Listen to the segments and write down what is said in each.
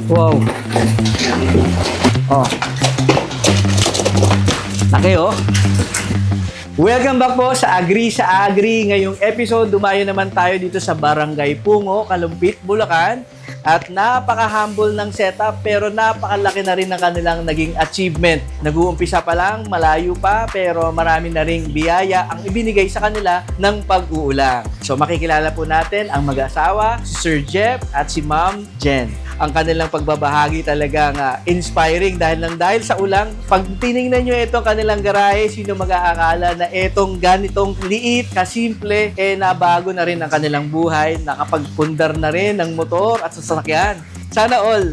Wow. Oh. Laki oh. Welcome back po sa Agri. Ngayong episode, dumayo naman tayo dito sa Barangay Pungo, Kalumpit, Bulacan. At napaka-humble ng setup pero napakalaki na rin ng kanilang naging achievement. Nag-uumpisa pa lang, malayo pa, pero marami na ring biyaya ang ibinigay sa kanila ng pag-uulang. So makikilala po natin ang mag-asawa, si Sir Jeff at si Ma'am Jen. Ang kanilang pagbabahagi talagang inspiring dahil sa ulang. Pag tinignan nyo itong kanilang garahe, sino mag-aakala na itong ganitong liit, kasimple, nabago na rin ang kanilang buhay, nakapagpundar na rin ng motor at sasakyan. Sana all!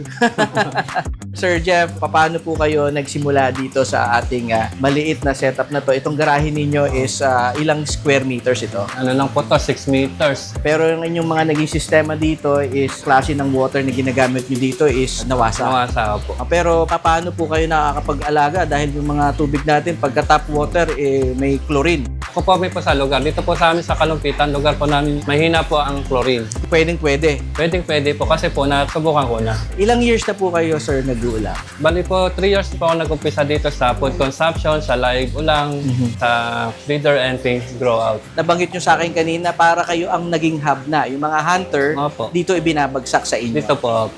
Sir Jeff, paano po kayo nagsimula dito sa ating maliit na setup na to? Itong garahe ninyo is ilang square meters ito? Ano lang po to, 6 meters. Pero yung inyong mga naging sistema dito is klase ng water na ginagamit nyo dito is nawasa. Nawasa po. Pero paano po kayo nakakapag-alaga dahil yung mga tubig natin pagka tap water may chlorine? Kung po po sa lugar, dito po sa amin sa Kalumpitan, lugar po namin, mahina po ang chlorine. Pwede. Pwede po kasi po nasubukan ko na. Ilang years na po kayo, sir, nag-uulang? Bali po, 3 years po ako nag-umpisa dito sa food consumption, sa live ulang, sa breeder and things grow out. Nabanggit nyo sa akin kanina, para kayo ang naging hub na. Yung mga hunter, Opo. dito ibinabagsak sa inyo. Dito po.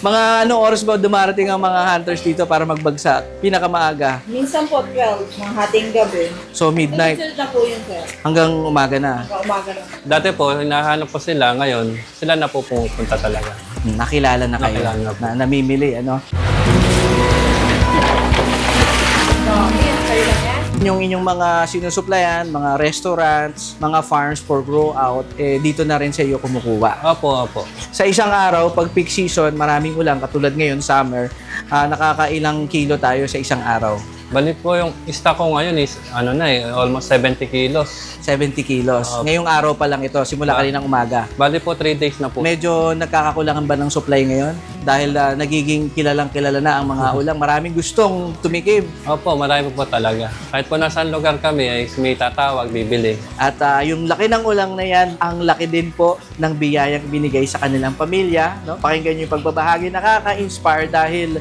Mga anong oras ba dumarating ang mga hunters dito para magbagsak? Pinakamaaga. Minsan po 12, mga hating gabi. So midnight Minsan na po yun, sir. hanggang umaga na. Hanggang umaga na. Dati po, hinahanap po sila. Ngayon, sila na po pupunta talaga. Nakilala na kayo. Nakilala na po. Namimili, ano? Kayo lang yan? Yung inyong mga sinusuplayan, mga restaurants, mga farms for grow out, dito na rin sa iyo kumukuha. Opo. Sa isang araw, pag peak season, maraming ulan, katulad ngayon, summer, nakakailang kilo tayo sa isang araw. Bali po yung stock ko ngayon is almost 70 kilos. 70 kilos. Ngayong araw pa lang ito, simula kaninang umaga. Bali po 3 days na po. Medyo nagkakakulangan ba ng supply ngayon? Dahil nagiging kilalang-kilala na ang mga ulang. Maraming gustong tumikim. Opo, marami po talaga. Kahit po nasaan lugar kami ay may tatawag, bibili. At yung laki ng ulang na yan, ang laki din po ng biyayang binigay sa kanilang pamilya. No? Pakinggan yung pagbabahagi, nakaka-inspire dahil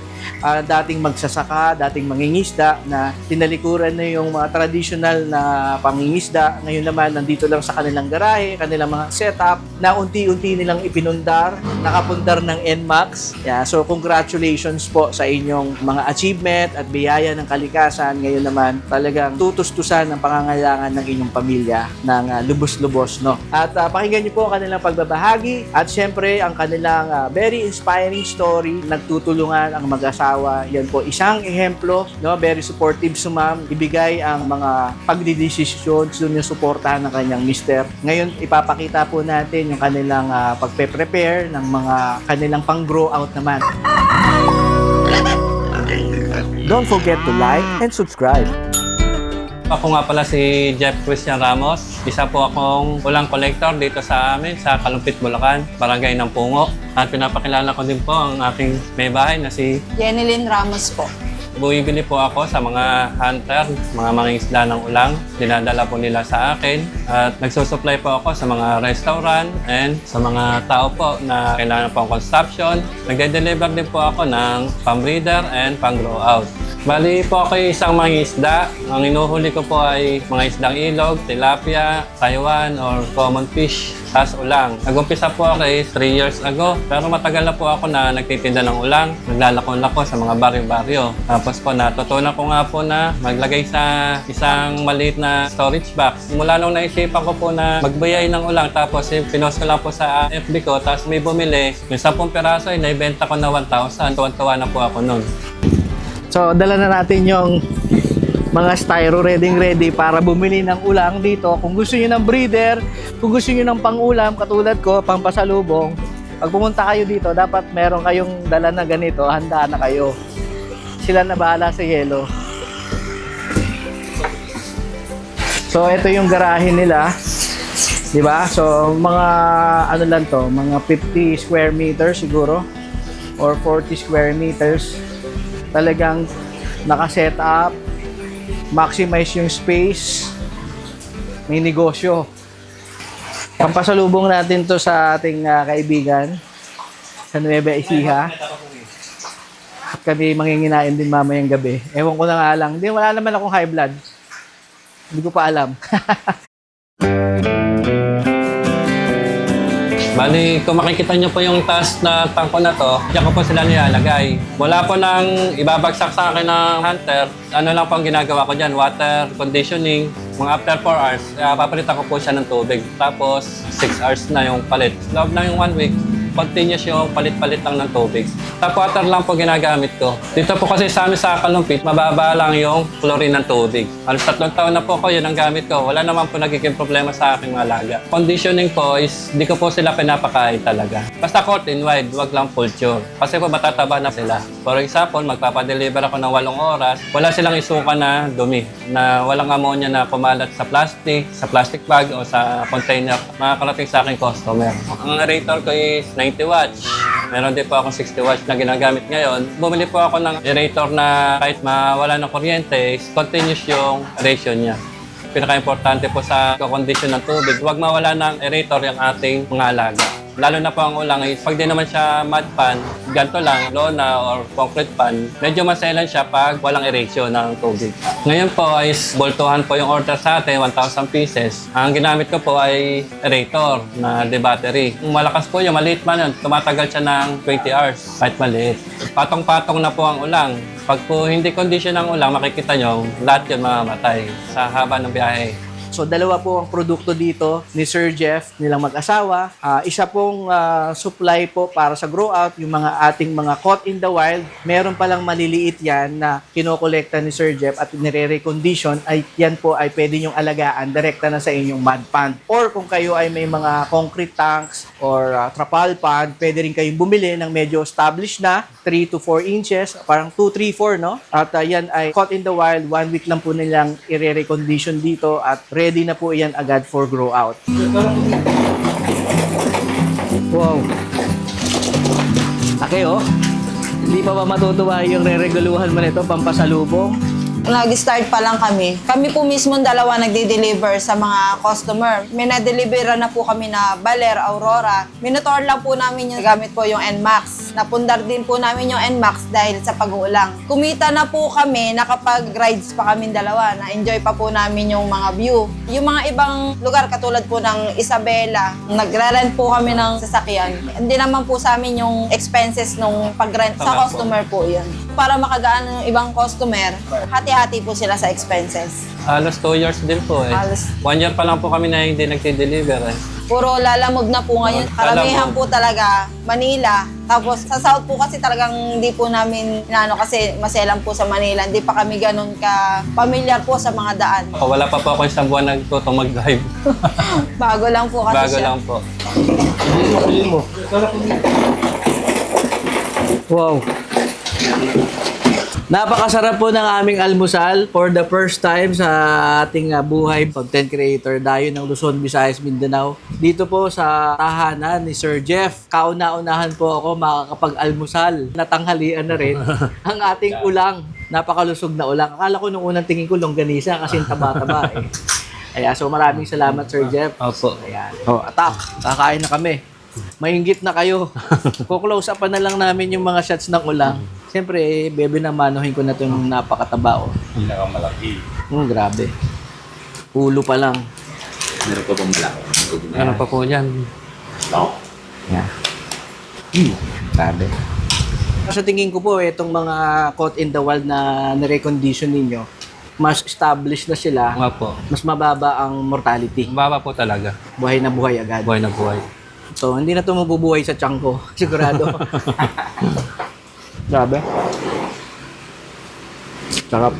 dating magsasaka, dating mangingisda, na tinalikuran na yung mga traditional na pangingisda. Ngayon naman, nandito lang sa kanilang garahe, kanilang mga setup, na unti-unti nilang ipinundar, nakapundar ng NMAX. Yeah, so congratulations po sa inyong mga achievement at biyaya ng kalikasan. Ngayon naman, talagang tutustusan ang pangangailangan ng inyong pamilya ng lubos-lubos. No? At pakinggan niyo po ang kanilang pagbabahagi at syempre ang kanilang very inspiring story. Nagtutulungan ang mag-asawa. Yan po, isang ehemplo, no? Very supportive si ma'am. Ibigay ang mga pagdidesisyon, doon yung suportahan ng kanyang mister. Ngayon, ipapakita po natin yung kanilang pagpe-prepare ng mga kanilang pang-grow out naman. Don't forget to like and subscribe. Ako nga pala si Jeff Christian Ramos. Isa po akong ulang collector dito sa amin sa Kalumpit, Bulacan, Barangay ng Pungo. At pinapakilala ko din po ang aking may bahay na si Jenilyn Ramos po. Bumibili po ako sa mga hunter, mga mangingisda ng ulang. Dinadala po nila sa akin. At nagsusupply po ako sa mga restaurant and sa mga tao po na kailangan po ang consumption. Nagde-deliver din po ako ng pang-breeder and pang-grow out. Bali po ako isang mangingisda. Ang inuhuli ko po ay mga isdang ilog, tilapia, Taiwan, or common fish. Tas ulang. Nag-umpisa po ako 3 years ago. Pero matagal na po ako na nagtitinda ng ulang. Naglalako-lako sa mga baryo-baryo. Tapos po natutunan ko nga po na maglagay sa isang maliit na storage box. Mula nung naisipan ko po na magbuyay ng ulang. Tapos pinost ko lang po sa FB ko. Tapos may bumili. Yung 10 peraso ay naibenta ko na 1,000. Tuwan-tuwa na po ako nun. So, dala na natin yung mga styro ready para bumili ng ulang dito. Kung gusto niyo ng breeder, kung gusto niyo ng pang-ulam, katulad ko, pampasalubong, pag pumunta kayo dito, dapat meron kayong dala na ganito, handa na kayo. Sila na bahala sa yelo. So, ito yung garahe nila. Diba? So, mga ano lang to, mga 50 square meters siguro or 40 square meters. Talagang naka-set up, maximize yung space, may negosyo. Pampasalubong natin to sa ating kaibigan sa Nueva Ecija. At kami manginginain din mamayang gabi. Ewan ko na nga lang. Hindi, wala naman akong high blood. Hindi ko pa alam. Bali, kung makikita nyo po yung taas na tangko na to, diyan ko po sila nilalagay. Wala po nang ibabagsak sa akin ng hunter. Ano lang po ang ginagawa ko dyan, water conditioning. Mga after 4 hours, papalitan ko po siya ng tubig. Tapos, 6 hours na yung palit. Loob na yung 1 week, continuous yung palit-palit lang ng tubig. Tap water lang po ginagamit ko. Dito po kasi sa amin sa Kalumpit, mababa lang yung chlorine ng tubig. Halos 3 taon na po ko, yun ang gamit ko. Wala naman po nagiging problema sa aking mga alaga. Conditioning po is, di ko po sila pinapakain talaga. Basta cotton wide, wag lang culture. Kasi po matataba na sila. For example, magpapadeliver ako ng 8 oras, wala silang isuka na dumi, na walang ammonia na kumalat sa plastic bag o sa container. Makakarating sa aking customer. Ang aerator ko is 90 watts. Meron din po akong 60 watts na ginagamit ngayon. Bumili po ako ng aerator na kahit mawala ng kuryente, continuous yung aeration niya. Pinaka-importante po sa kondisyon ng tubig, huwag mawala ng aerator yung ating mga alaga. Lalo na po ang ulang is, pag di naman siya mud pan, ganito lang, lona or concrete pan, medyo maselan siya pag walang aeration ng tubig. Ngayon po is boltuhan po yung order sa atin, 1,000 pieces. Ang ginamit ko po ay aerator na de-battery. Kung malakas po yung maliit man yun, tumatagal siya ng 20 hours, kahit maliit. Patong-patong na po ang ulang. Pag po hindi condition ng ulang, makikita nyo, lahat yun mamamatay sa haba ng biyahe. So, dalawa po ang produkto dito ni Sir Jeff, nilang mag-asawa. Isa pong supply po para sa grow out, yung mga ating mga caught in the wild. Meron palang maliliit yan na kinokolekta ni Sir Jeff at nire-recondition. Ay, yan po ay pwede nyong alagaan direkta na sa inyong mud pond. Or kung kayo ay may mga concrete tanks or trapal pond, pwede rin kayong bumili ng medyo established na 3 to 4 inches, parang 2, 3, 4, no? At yan ay caught in the wild, 1 week lang po nilang i-recondition dito at ready na po yan agad for grow out. Wow. Laki oh. Hindi pa ba matutuwa yung re-reguluhan mo nito, pampasalubong? Nag-start pa lang kami. Kami po mismo dalawa nagde-deliver sa mga customer. May na-deliveran na po kami na Baler, Aurora. Minotor lang po namin yung gamit po yung NMAX. Napundar din po namin yung NMAX dahil sa pag-uulang. Kumita na po kami, nakapag-rides pa kami dalawa. Na-enjoy pa po namin yung mga view. Yung mga ibang lugar katulad po ng Isabela, nagra-rent po kami ng sasakyan. Hindi naman po sa amin yung expenses nung pag-rent sa customer po yun. Para makagaan ng ibang customer, hati-hati po sila sa expenses. Halos 2 years din po eh. Halos. 1 year pa lang po kami na hindi nagde-deliver eh. Puro lalamog na po ngayon. Karamihan po talaga Manila. Tapos sa South po kasi talagang hindi po namin kasi maselan po sa Manila. Hindi pa kami ganun ka familiar po sa mga daan. Wala pa po ako isang buwan nagtutong mag-drive. Bago lang po kasi Bago siya. lang po. Wow. Napakasarap po ng aming almusal for the first time sa ating buhay content creator dayo ng Luzon, Visayas, Mindanao. Dito po sa tahanan ni Sir Jeff. Kauna-unahan po ako makakapag-almusal. Natanghalian na rin ang ating ulang. Napakalusog na ulang. Akala ko nung unang tingin ko longganisa kasi taba-taba eh. Kaya so maraming salamat Sir Jeff. Opo. Ayan. Oh, atak. Kakain na kami. Mainggit na kayo. Kuklose up na lang namin yung mga shots ng ulang. Siyempre, bebe na manuhin ko na itong napakataba. Pinakamalaki. Grabe. Ulo pa lang. Meron pa bang malaki? Ano pa po dyan? No? Yan. Grabe. Sa tingin ko po, itong mga caught in the wild na nire-condition ninyo, mas established na sila, Nga po. mas mababa ang mortality. Baba po talaga. Buhay na buhay agad. Buhay na buhay. So, hindi na ito mabubuhay sa tiyan ko. Sigurado. Grabe. Sarap.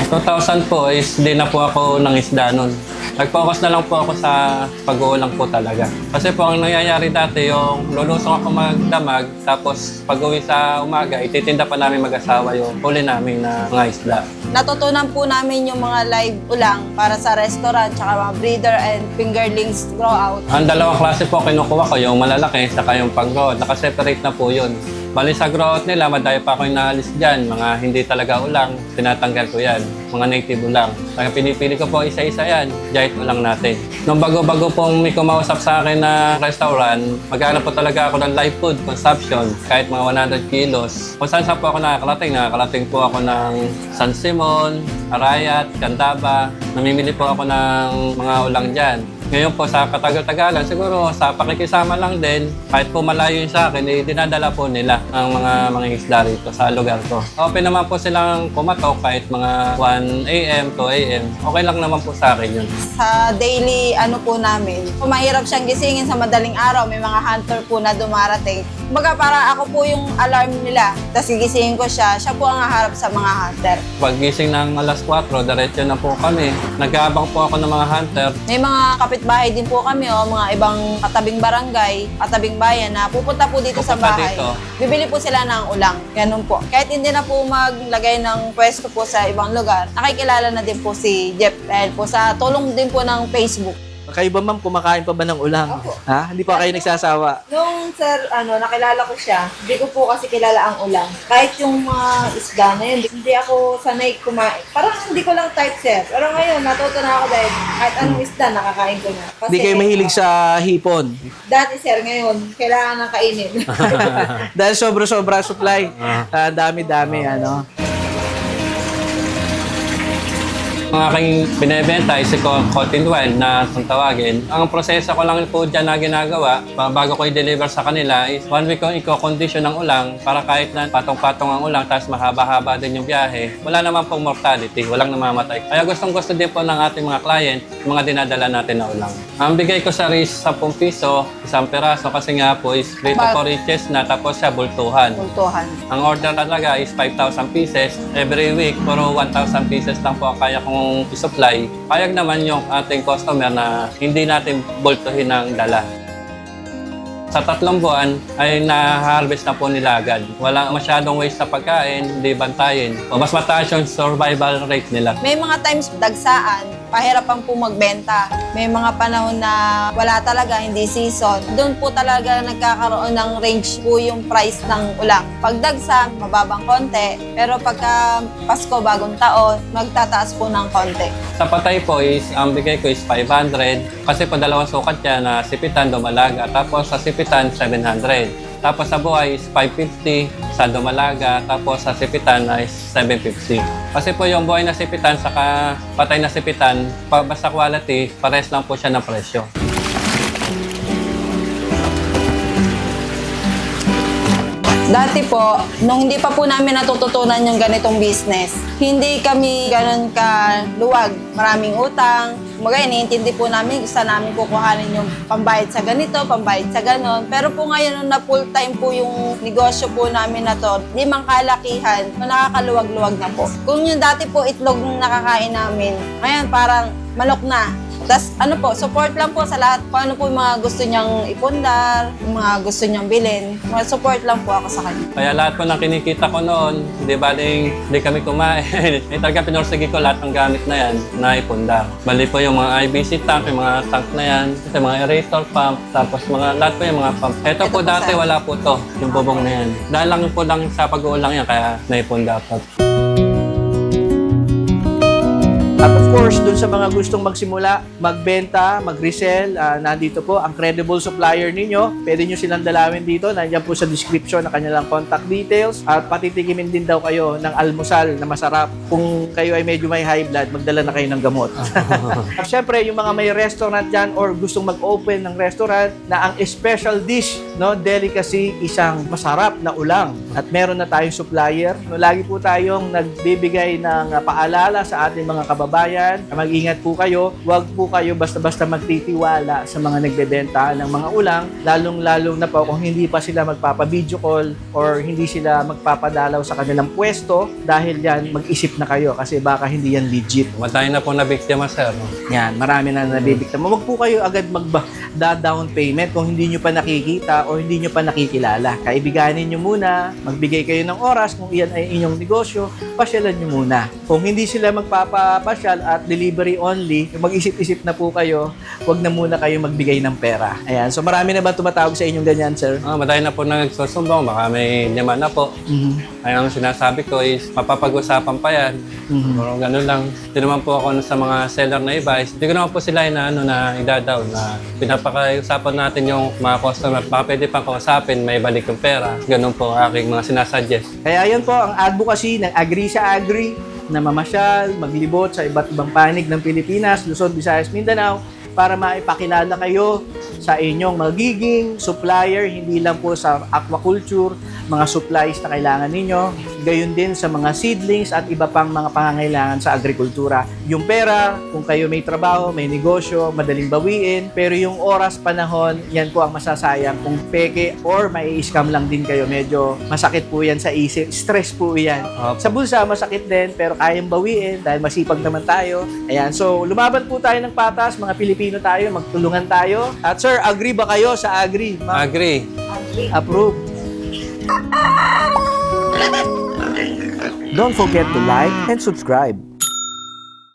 2000 po is di na po ako ng isda nun. Nag-focus na lang po ako sa pag-uulang po talaga. Kasi po ang nangyayari dati yung lulusong ako magdamag tapos pag-uwi sa umaga, ititinda pa namin mag-asawa yung huli namin na mga isda. Natutunan po namin yung mga live ulang para sa restaurant, tsaka mga breeder and fingerlings grow out. Ang dalawang klase po kinukuha ko, yung malalaki saka yung pag-grow. Nakaseparate na po yun. Bali sa growth nila, madayo pa ako inaalis dyan. Mga hindi talaga ulang, tinatanggal ko yan. Mga native ulang. Kaya pinipili ko po isa-isa yan, diet ulang natin. Nung bago-bago pong may kumausap sa akin na restaurant, maghanap po talaga ako ng live food consumption, kahit mga 100 kilos. Kung saan po ako nakakarating po ako ng San Simon, Arayat, Candaba. Namimili po ako ng mga ulang dyan. Ngayon po sa katagal-tagalan, siguro sa pakikisama lang din, kahit po malayo yun sa akin, dinadala po nila ang mga isda rito sa lugar ko. Open naman po silang kumatok kahit mga 1 a.m., 2 a.m. Okay lang naman po sa akin yun. Sa daily po namin, kung mahirap siyang gisingin sa madaling araw, may mga hunter po na dumarating. Kumbaga para ako po yung alarm nila, tapos gigisingin ko siya po ang haharap sa mga hunter. Pag gising ng alas 4, diretso na po kami. Nag-aabang po ako ng mga hunter. May mga kapitbahay din po kami mga ibang katabing barangay, katabing bayan na pupunta po dito sa Pupunta bahay. dito. Bibili po sila ng ulang. Ganun po. Kahit hindi na po maglagay ng pwesto po sa ibang lugar, nakikilala na din po si Jeff dahil po sa tulong din po ng Facebook. Kayo ba ma'am, kumakain pa ba ng ulang? Opo. Ha? Hindi pa kayo nagsasawa? Nung sir, nakilala ko siya, hindi ko po kasi kilala ang ulang. Kahit yung mga isda na yun, hindi ako sanay kumain. Parang hindi ko lang type sir. Pero ngayon, natuto na ako dahil kahit anong isda, nakakain ko na. Kasi, Hindi kayo mahilig sa hipon? Dati sir, ngayon, kailangan nang kainin. Dahil sobra-sobra supply. Dami-dami, ano? Ang aking binibenta is si Cotton Wild na kung tawagin. Ang proseso ko lang po dyan na ginagawa, bago ko i-deliver sa kanila is 1 week kong i-condition ng ulang para kahit na patong-patong ang ulang tapos mahaba-haba din yung biyahe, wala naman pong mortality, walang namamatay. Kaya gustong-gusto din po ng ating mga client, yung mga dinadala natin na ulang. Ang bigay ko sa risk 10 piso, isang peraso kasi nga po is 3 to 4 inches na tapos siya bultuhan. Kultuhan. Ang order talaga is 5,000 pieces. Every week, puro 1,000 pieces lang po ang kaya kong i-supply. Payag naman yung ating customer na hindi natin bultuhin ng dala. Sa 3 buwan ay na-harvest na po nila agad. Wala masyadong waste na pagkain, hindi bantayin. O mas mataas yung survival rate nila. May mga times dagsaan, pahirapan po magbenta. May mga panahon na wala talaga, hindi season. Doon po talaga nagkakaroon ng range po yung price ng ulang. Pag dagsa, mababang konti. Pero pagka Pasko, bagong taon, magtataas po ng konti. Sa patay po is, ang bigay ko is 500. Kasi po 2 sukat yan na sipitan, dumalaga. Tapos sa sipitan, 700. Tapos sa buhay is 550 sa dumalaga. Tapos sa sipitan is 750. Kasi po yung buhay na sipitan saka patay na sipitan, basta quality, pares lang po siya ng presyo. Dati po, nung hindi pa po namin natututunan yung ganitong business, hindi kami ganun kaluwag. Maraming utang. Kumbaga, iniintindi po namin, gusto namin kukuhanin yung pambayad sa ganito, pambayad sa ganon. Pero po ngayon, nung na full time po yung negosyo po namin na to, di man kalakihan, nakakaluwag-luwag na po. Kung yung dati po itlog yung nakakain namin, ngayon parang manok na. Tapos support lang po sa lahat. Kung ano po yung mga gusto niyang ipundar, yung mga gusto niyang bilhin, support lang po ako sa kanya. Kaya lahat po ng kinikita ko noon, di baling hindi kami kumain. Talaga pinorsige ko lahat ng gamit na yan na ipundar. Bali po yung mga IBC tank, yung mga tank na yan, ito mga aerator pump, tapos lahat po yung mga pump. Ito po dati wala po to, yung bubong na yan. Dahil lang po lang sa pag-uulang yan, kaya naipundar po. At of course, dun sa mga gustong magsimula, magbenta, mag-resell, nandito po ang credible supplier ninyo. Pwede nyo silang dalawin dito. Nandiyan po sa description na kanilang contact details. At patitikimin din daw kayo ng almusal na masarap. Kung kayo ay medyo may high blood, magdala na kayo ng gamot. At syempre, yung mga may restaurant dyan or gustong mag-open ng restaurant na ang special dish, delicacy, isang masarap na ulang. At meron na tayong supplier. Lagi po tayong nagbibigay ng paalala sa ating mga kababayan. Mag-ingat po kayo. Huwag po kayo basta-basta magtitiwala sa mga nagbebenta ng mga ulang, lalong-lalong na po kung hindi pa sila magpapa-video call or hindi sila magpapadalaw sa kanilang pwesto. Dahil yan, mag-isip na kayo kasi baka hindi yan legit. Matay na po na biktima, sir. Yan, marami na nabibiktima. Huwag po kayo agad magda-down payment kung hindi nyo pa nakikita o hindi nyo pa nakikilala. Kaibiganin nyo muna, magbigay kayo ng oras kung iyan ay inyong negosyo, pasyalan nyo muna. Kung hindi sila magpapapasyal at delivery only, mag-isip-isip na po kayo, wag na muna kayo magbigay ng pera. Ayan. So marami na ba tumatawag sa inyong ganyan, sir? Madami na po nagsusumbong, baka may demand na po. Ay, ang sinasabi ko is, mapapag-usapan pa yan. Pero ganun lang. Hindi naman po ako sa mga seller na iba. Hindi ko naman po sila na idadaw na pinapakausapan natin yung mga customer. Baka pwede pa kausapin, may balik yung pera. Ganun po ang aking mga sinasuggest. Kaya yan po ang advocacy ng Agri sa Agri na mamasyal, maglibot sa iba't ibang panig ng Pilipinas, Luzon, Visayas, Mindanao para maipakilala kayo sa inyong magiging supplier, hindi lang po sa aquaculture, mga supplies na kailangan ninyo, gayon din sa mga seedlings at iba pang mga pangangailangan sa agrikultura. Yung pera, kung kayo may trabaho, may negosyo, madaling bawiin, pero yung oras, panahon, yan po ang masasayang kung peke or may scam lang din kayo. Medyo masakit po yan sa isip, stress po yan. Opo. Sa bulsa, masakit din, pero kayang bawiin dahil masipag naman tayo. Ayan, so lumaban po tayo ng patas, mga Pilipino tayo, magtulungan tayo. At sir, agree ba kayo sa Agri? Ma'am? Agree. Approve. Don't forget to like and subscribe.